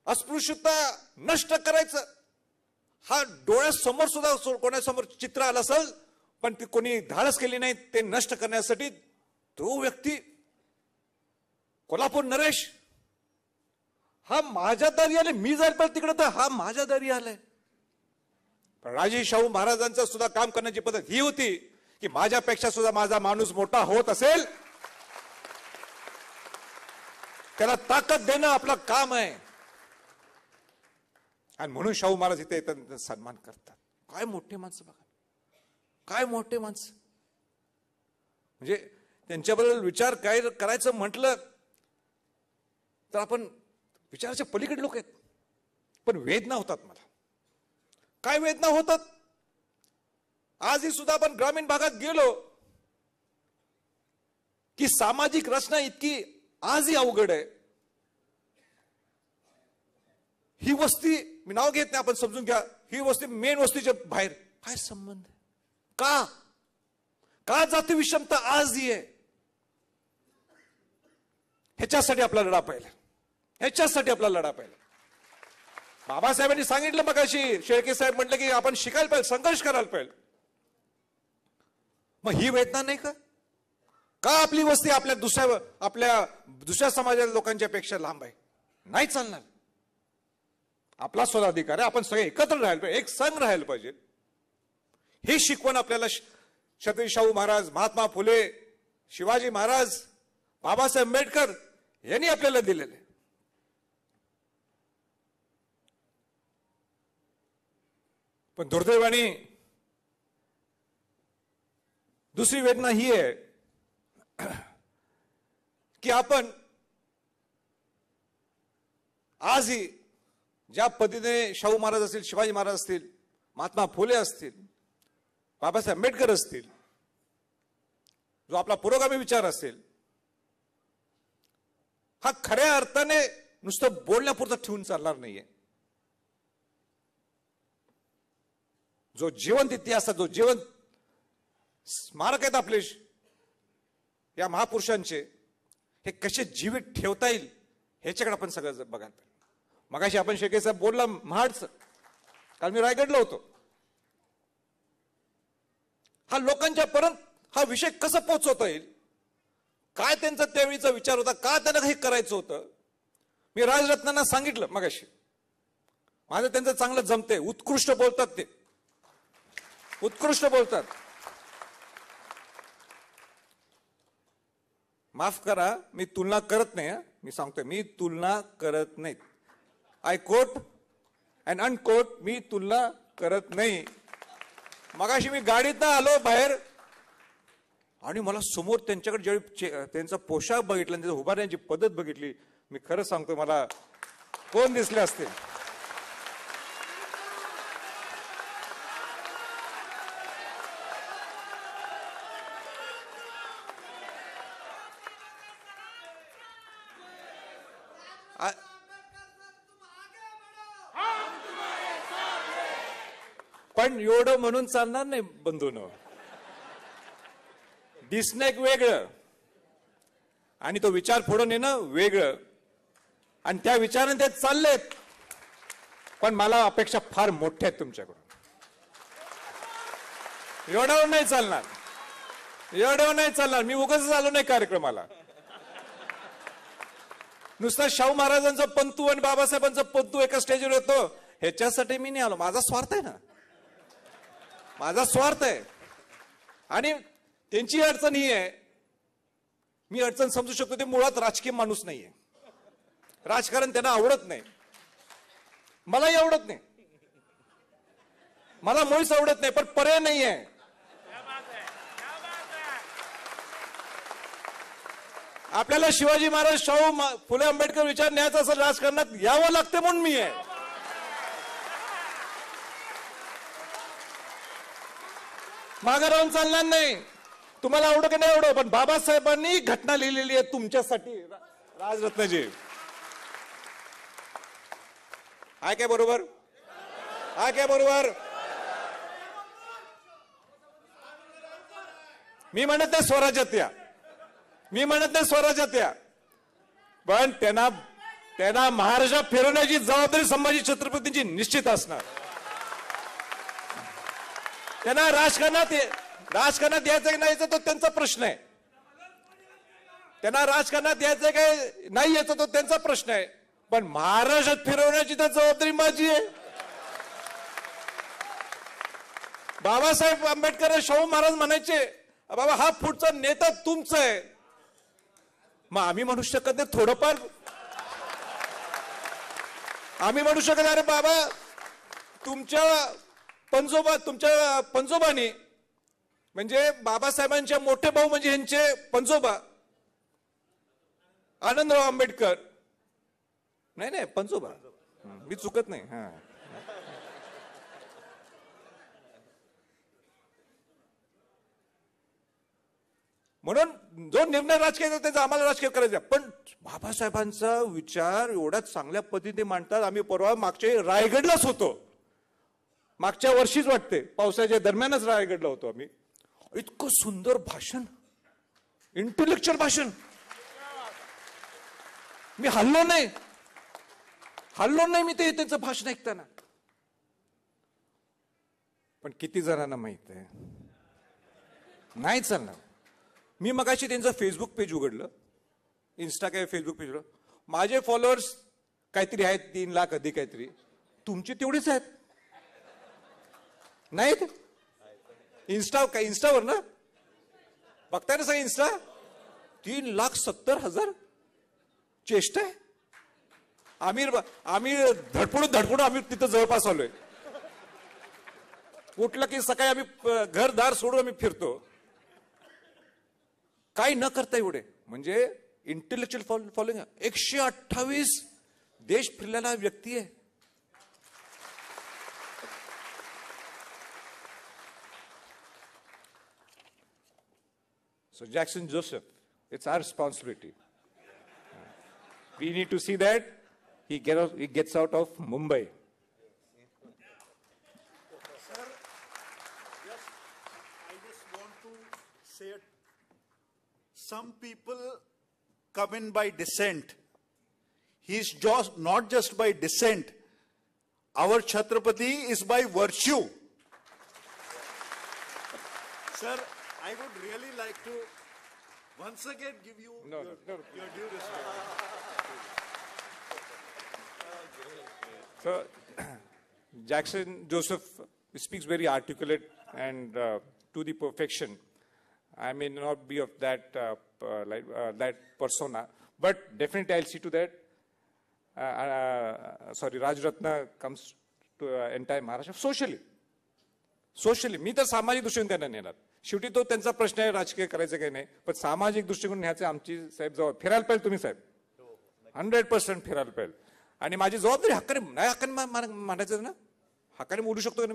Speaker 3: अस्पृश्यता नष्ट करायचं हा डोळ्यासमोर सुद्धा कोणासमोर चित्र आलं असेल, पण ती कोणी धाडस केली नाही ते नष्ट करण्यासाठी. तो व्यक्ती कोल्हापूर नरेश हा माझ्या दारी आले, मी जाईल पण तिकडे तर हा माझ्या दारी आलाय. पण राजे शाहू महाराजांचं सुद्धा काम करण्याची पद्धत ही होती की माझ्यापेक्षा सुद्धा माझा माणूस मोठा होत असेल त्याला ताकद देणं आपलं काम आहे. आणि म्हणून शाहू महाराज इथे येतात, सन्मान करतात. काय मोठे माणसं बघा, काय मोठे माणसं. म्हणजे त्यांच्याबद्दल विचार काय करायचं म्हटलं तर आपण विचाराच्या पलीकडे लोक आहेत. पण वेदना होतात मला. काय वेदना होतात? आजही सुद्धा आपण ग्रामीण भागात गेलो की सामाजिक रचना इतकी आजही अवघड आहे. ही वस्ती, मी नाव घेत नाही, आपण समजून घ्या, ही वस्ती मेन वस्तीच्या बाहेर. काय संबंध? का जाती विषमता आजही आहे? ह्याच्यासाठी आपला लढा पाहिला, ह्याच्यासाठी आपला लढा पाहिला. बाबासाहेबांनी सांगितलं मगाशी, शेळके साहेब म्हटलं की आपण शिकायला पाहिजे, संघर्ष करायला पाहिजे. मग ही वेदना नाही का? आपली वस्ती आपल्या दुसऱ्या समाजाच्या लोकांच्या पेक्षा लांब आहे? नाही चालणार. आपला स्वतः अधिकार आहे, आपण सगळे एकत्र राहायला पाहिजे, एक संघ राहायला पाहिजे. ही शिकवण आपल्याला छत्रपती शाहू महाराज, महात्मा फुले, शिवाजी महाराज, बाबासाहेब आंबेडकर यांनी आपल्याला दिलेले. पण दुर्दैवाने दुसरी वेदना ही आहे की आपण आजही ज्या पद्धतीने शाहू महाराज असतील, शिवाजी महाराज असतील, महात्मा फुले असतील, बाबासाहेब आंबेडकर असतील, जो आपला पुरोगामी विचार असेल, हा खऱ्या अर्थाने नुसतं बोलण्यापुरतं ठेवून चालणार नाहीये. जो जिवंत इतिहास, जो जिवंत स्मारक आहेत आपले या महापुरुषांचे, हे कसे जीवित ठेवता येईल ह्याच्याकडे आपण सगळं बघायला पाहिजे. मगाशी आपण शेळके साहेब बोलला महाडचं, काल मी रायगडला होतो. हा लोकांच्या पर्यंत हा विषय कसा पोहोचवता येईल, काय त्यांचा त्यावेळीचा विचार होता, का त्यांना हे करायचं होतं, मी राजरत्नांना सांगितलं मगाशी. माझं त्यांचं चांगलं जमते, उत्कृष्ट बोलतात ते, उत्कृष्ट बोलतात. माफ करा, मी तुलना करत नाही, मी सांगतोय, मी तुलना करत नाही. आय कोट अँड अनकोट, मी तुलना करत नाही. मगाशी मी गाडीत आलो बाहेर आणि मला समोर त्यांच्याकडे ज्यावेळी त्यांचा पोशाख बघितला, त्यांचा उभारण्याची पद्धत बघितली, मी खरं सांगतो, मला कोण दिसले असते. पण एवढं म्हणून चालणार नाही बंधूंनो. दिसणं एक वेगळं आणि तो विचार पुढे नेणं वेगळं, आणि त्या विचाराने ते चाललेत. पण मला अपेक्षा फार मोठ्या आहेत तुमच्याकडून. एवढ्यावर नाही चालणार, एवढ्यावर नाही चालणार. मी उगाच आलो नाही कार्यक्रमाला. नुसता शाहू महाराजांचा पंतू आणि बाबासाहेबांचा पंतू एका स्टेजवर येतो ह्याच्यासाठी मी नाही आलो. माझा स्वार्थ आहे ना, माझा स्वार्थ आहे. आणि त्यांची अडचण ही आहे, मी अडचण समजू शकतो, ते मुळात राजकीय माणूस नाहीये, राजकारण त्यांना आवडत नाही, मलाही आवडत नाही, मला मुळीच आवडत नाही. पण पर्याय नाही आहे. आपल्याला शिवाजी महाराज, शाहू फुले, आंबेडकर विचार न्यायचा असेल, राजकारणात यावं लागते म्हणून मी आहे. मागे राहून चालणार नाही. तुम्हाला आवडो की नाही आवडो, पण बाबासाहेबांनी घटना लिहिलेली आहे तुमच्यासाठी, राजरत्नजी. आहे काय बरोबर? आहे काय बरोबर? मी म्हणत नाही स्वराज्यात या, मी म्हणत नाही स्वराज्यात या, पण त्यांना महाराष्ट्रात फिरवण्याची जबाबदारी संभाजी छत्रपतींची निश्चित असणार. त्यांना राजकारणात यायचं की नाही यायचं तो त्यांचा प्रश्न आहे. त्यांना राजकारणात यायचं काय नाही यायचं तो त्यांचा प्रश्न आहे. पण महाराष्ट्रात फिरवण्याची तर जबाबदारी माझी आहे. बाबासाहेब आंबेडकर, शाहू महाराज म्हणायचे, बाबा हा पुढचा नेता तुमचा आहे. मग आम्ही म्हणू शकत नाही थोडंफार? आम्ही म्हणू शकत, अरे बाबा तुमच्या पंजोबानी, म्हणजे बाबासाहेबांच्या मोठे भाऊ म्हणजे ह्यांचे पंजोबा आनंदराव आंबेडकर, नाही पंजोबा, मी चुकत नाही. हा, म्हणून जो निर्णय राजकीय करतो त्याचा आम्हाला राजकीय करायचा. पण बाबासाहेबांचा विचार एवढ्या चांगल्या पद्धतीने मांडतात. आम्ही परवा मागच्या रायगडलाच होतो, मागच्या वर्षीच वाटते, पावसाच्या दरम्यानच रायगडला होतो आम्ही. इतकं सुंदर भाषण, इंटेलेक्च्युअल भाषण. मी हल्लो नाही मी ते त्यांचं भाषण ऐकताना. पण किती जणांना माहित आहे नाही चालणार. मी मगाशी त्यांचं फेसबुक पेज उघडलं, इन्स्टा काय फेसबुक पेज, माझे फॉलोअर्स काहीतरी आहेत 3 लाख अधिक काहीतरी. तुमची तेवढीच आहेत नाहीत? इंस्टावर ना बघताय ना सगळं इन्स्टा, 3,70,000. चेष्टा आहे. आम्ही धडपडून आम्ही तिथं जवळपास आलोय. उठलं की सकाळी आम्ही घरदार सोडून आम्ही फिरतो. काही न करता एवढे म्हणजे इंटेलेक्च्युअल फॉलोइंग. 128 देश फिरलेला व्यक्ती आहे. So Jackson Joseph, it's our responsibility. We need to see that he gets out of Mumbai.
Speaker 4: Sir, yes, I just want to say it. Some people come in by descent. He's just not just by descent. Our Chhatrapati is by virtue. Sir, I would really like to once again give you your due respect.
Speaker 3: So Jackson Joseph speaks very articulate and to the perfection. I may not be of that that persona, but definitely I'll see to that. Raj Ratna comes to entire Maharashtra socially. मी तर सामाजिक दृष्टीने त्यांना नेणार. शेवटी तो त्यांचा प्रश्न आहे राजकीय करायचं काही नाही, पण सामाजिक दृष्टिकोन न्यायचे आमची साहेब जवळ. फिरायला पाहिजे तुम्ही साहेब, 100% फिरायला पाहिजे. आणि माझी जबाबदारी हक्काने मांडायचं ना. हक्काने बोलू शकतो ना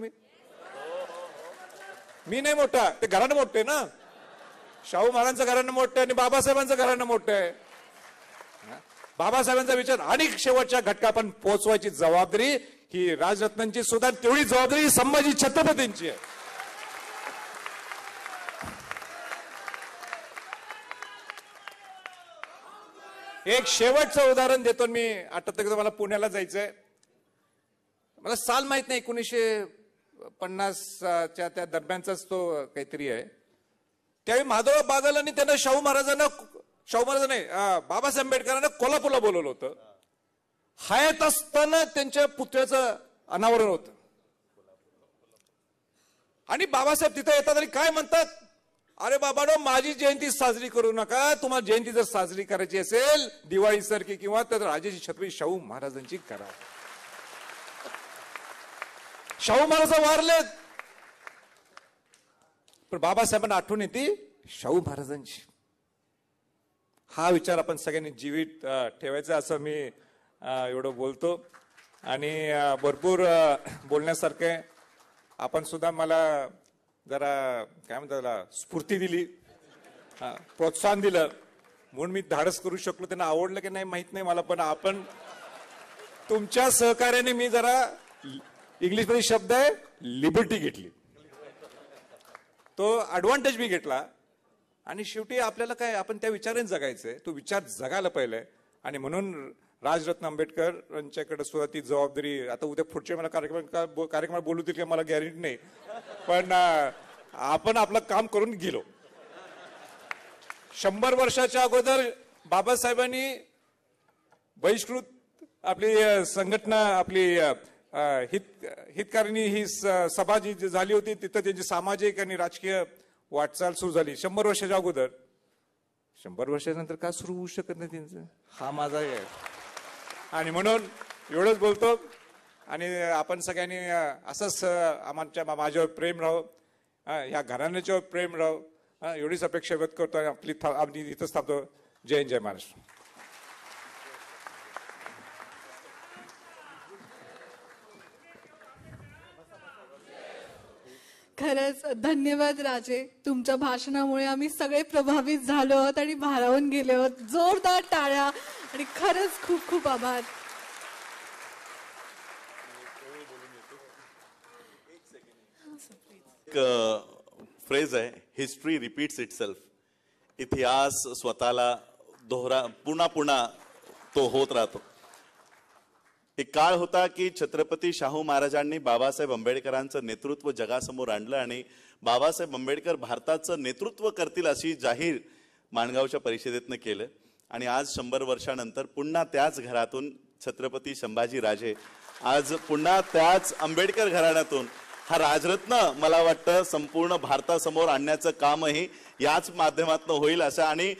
Speaker 3: मी नाही मोठा, ते घरानं मोठं आहे ना. शाहू महाराजांचं घरानं मोठं आहे आणि बाबासाहेबांचं घरानं मोठं आहे. बाबासाहेबांचा विचार आणि शेवटच्या घटकापर्यंत पोहोचवायची जबाबदारी ही राजरत्नांची सुद्धा तेवढी जबाबदारी संभाजी छत्रपतींची आहे. एक शेवटचं उदाहरण देतो मी. आठवतं मला पुण्याला जायचंय. मला साल माहित नाही, 1950च्या त्या दरम्यानचाच तो काहीतरी आहे. त्यावेळी माधवराव बागल आणि त्यांना शाहू महाराजांना बाबासाहेब आंबेडकरांना कोल्हापूरला बोलवलं होतं. हयात असताना त्यांच्या पुतळ्याचं अनावरण होतं. आणि बाबासाहेब तिथे येतात आणि काय म्हणतात, अरे बाबानो, माझी जयंती साजरी करू नका. तुम्हाला जयंती जर साजरी करायची असेल दिवाळीसारखी किंवा तर राजेश्री छत्रपती शाहू महाराजांची करा. शाहू महाराज वारलेत, पण बाबासाहेबांना आठवण येते शाहू महाराजांची. हा विचार आपण सगळ्यांनी जीवित ठेवायचा असं मी एवढं बोलतो. आणि भरपूर बोलण्यासारखं आहे. आपण सुद्धा मला जरा काय म्हणतात त्याला स्फूर्ती दिली, प्रोत्साहन दिलं, म्हणून मी धाडस करू शकलो. त्यांना आवडलं की नाही माहित नाही मला, पण आपण तुमच्या सहकार्याने मी जरा इंग्लिशमध्ये शब्द आहे लिबर्टी घेतली, तो ऍडव्हान्टेज मी घेतला. आणि शेवटी आपल्याला काय, आपण त्या विचाराने जगायचंय, तो विचार जगायला पाहिजे. आणि म्हणून राजरत्न आंबेडकर यांच्याकडे सुद्धा ती जबाबदारी. आता उद्या पुढच्या मला कार्यक्रमात बोलू देतील का मला गॅरंटी नाही, पण आपण आपलं काम करून गेलो. 100 वर्षाच्या अगोदर बाबासाहेबांनी बहिष्कृत आपली संघटना, आपली हितकारिणी ही सभा जी झाली होती, तिथं त्यांची सामाजिक आणि राजकीय वाटचाल सुरू झाली 100 वर्षाच्या अगोदर. 100 वर्षानंतर का सुरू होऊ शकत नाही त्यांचं, हा माझा आहे. आणि म्हणून एवढंच बोलतो. आणि आपण सगळ्यांनी असंच माझ्यावर प्रेम राहो, या घराण्याच्यावर प्रेम राहो, एवढीच अपेक्षा व्यक्त करतो. आणि आपली इथंच थांबतो. जय हिंद, जय महाराष्ट्र.
Speaker 5: खरंच धन्यवाद राजे. तुमच्या भाषणामुळे आम्ही सगळे प्रभावित झालो आहोत आणि भारावून गेलो आहोत. जोरदार टाळ्या आणि खरंच खूप खूप आभार.
Speaker 1: फ्रेज आहे, हिस्ट्री रिपीट्स इटसेल्फ. इतिहास स्वतःला पुन्हा पुन्हा तो होत राहतो. एक काळ होता की छत्रपती शाहू महाराजांनी बाबासाहेब आंबेडकरांचं नेतृत्व जगासमोर आणलं आणि बाबासाहेब आंबेडकर भारताचं नेतृत्व करतील अशी जाहीर माणगावच्या परिषदेतनं केलं. आणि आज 100 वर्षानंतर पुन्हा त्याच घरातून छत्रपती संभाजी राजे, आज पुन्हा त्याच आंबेडकर घराण्यातून हा राजरत्न मला वाटतं संपूर्ण भारतासमोर आणण्याचं कामही याच माध्यमातून होईल असं. आणि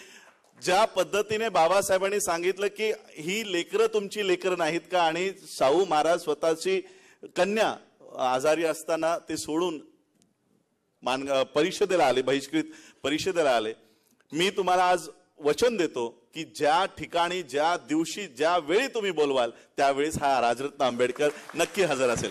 Speaker 1: ज्या पद्धतीने बाबासाहेबांनी सांगितलं की ही लेकरं तुमची लेकरं नाहीत का, आणि शाहू महाराज स्वतःची कन्या आजारी असताना ते सोडून परिषदेला आले, बहिष्कृत परिषदेला आले. मी तुम्हाला आज वचन देतो की ज्या ठिकाणी, ज्या दिवशी, ज्या वेळी तुम्ही बोलवाल त्यावेळेस हा राजरत्न आंबेडकर नक्की हजर असेल.